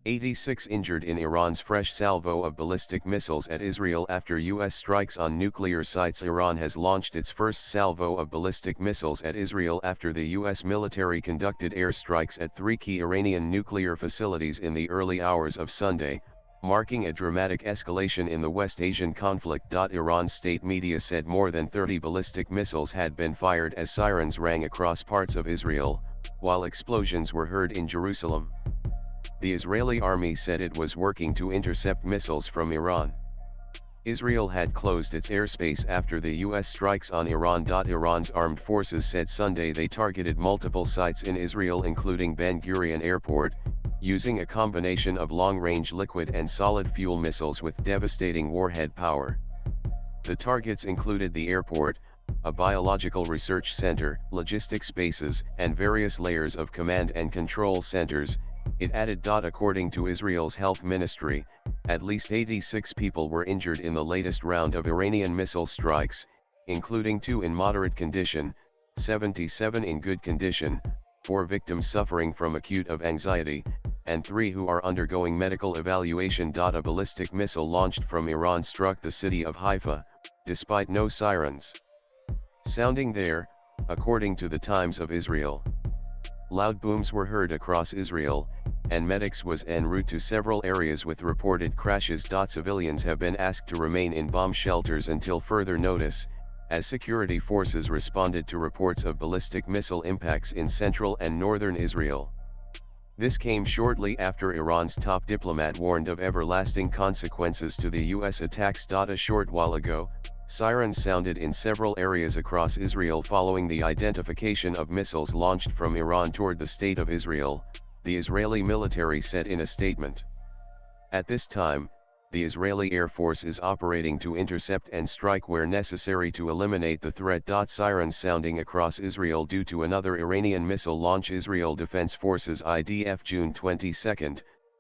86 injured in Iran's fresh salvo of ballistic missiles at Israel after U.S. strikes on nuclear sites. Iran has launched its first salvo of ballistic missiles at Israel after the U.S. military conducted airstrikes at 3 key Iranian nuclear facilities in the early hours of Sunday, marking a dramatic escalation in the West Asian conflict. Iran's state media said more than 30 ballistic missiles had been fired as sirens rang across parts of Israel, while explosions were heard in Jerusalem. The Israeli army said it was working to intercept missiles from Iran. Israel had closed its airspace after the U.S. strikes on Iran. Iran's armed forces said Sunday they targeted multiple sites in Israel including Ben Gurion Airport, using a combination of long-range liquid and solid fuel missiles with devastating warhead power. The targets included the airport, a biological research center, logistics bases, and various layers of command and control centers, it added. According to Israel's health ministry, at least 86 people were injured in the latest round of Iranian missile strikes, including 2 in moderate condition, 77 in good condition, 4 victims suffering from acute anxiety, and 3 who are undergoing medical evaluation. A ballistic missile launched from Iran struck the city of Haifa, despite no sirens sounding there, according to the Times of Israel. Loud booms were heard across Israel, and medics was en route to several areas with reported crashes. Civilians have been asked to remain in bomb shelters until further notice, as security forces responded to reports of ballistic missile impacts in central and northern Israel. This came shortly after Iran's top diplomat warned of everlasting consequences to the U.S. attacks. A short while ago, sirens sounded in several areas across Israel following the identification of missiles launched from Iran toward the state of Israel, the Israeli military said in a statement. At this time, the Israeli Air Force is operating to intercept and strike where necessary to eliminate the threat. Sirens sounding across Israel due to another Iranian missile launch. Israel Defense Forces IDF June 22,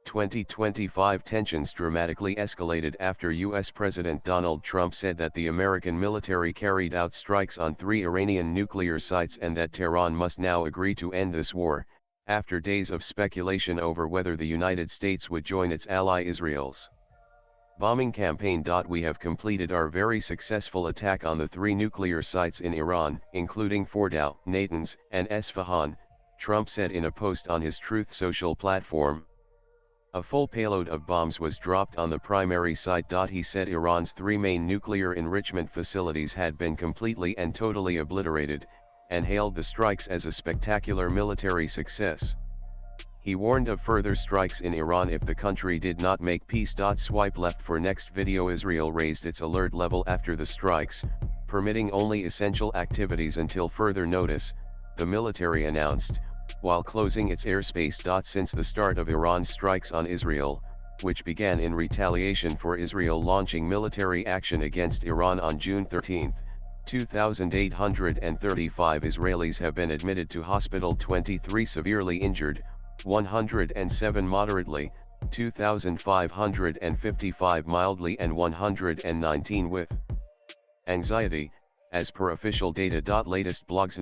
2025. Tensions dramatically escalated after U.S. President Donald Trump said that the American military carried out strikes on 3 Iranian nuclear sites and that Tehran must now agree to end this war, after days of speculation over whether the United States would join its ally Israel's bombing campaign. We have completed our very successful attack on the 3 nuclear sites in Iran, including Fordow, Natanz, and Esfahan, Trump said in a post on his Truth Social platform. A full payload of bombs was dropped on the primary site. He said Iran's 3 main nuclear enrichment facilities had been completely and totally obliterated, and hailed the strikes as a spectacular military success. He warned of further strikes in Iran if the country did not make peace. Swipe left for next video. Israel raised its alert level after the strikes, permitting only essential activities until further notice, the military announced, while closing its airspace. Since the start of Iran's strikes on Israel, which began in retaliation for Israel launching military action against Iran on June 13, 2,835 Israelis have been admitted to hospital, 23 severely injured, 107 moderately, 2,555 mildly and 119 with anxiety, as per official data. Latest blogs.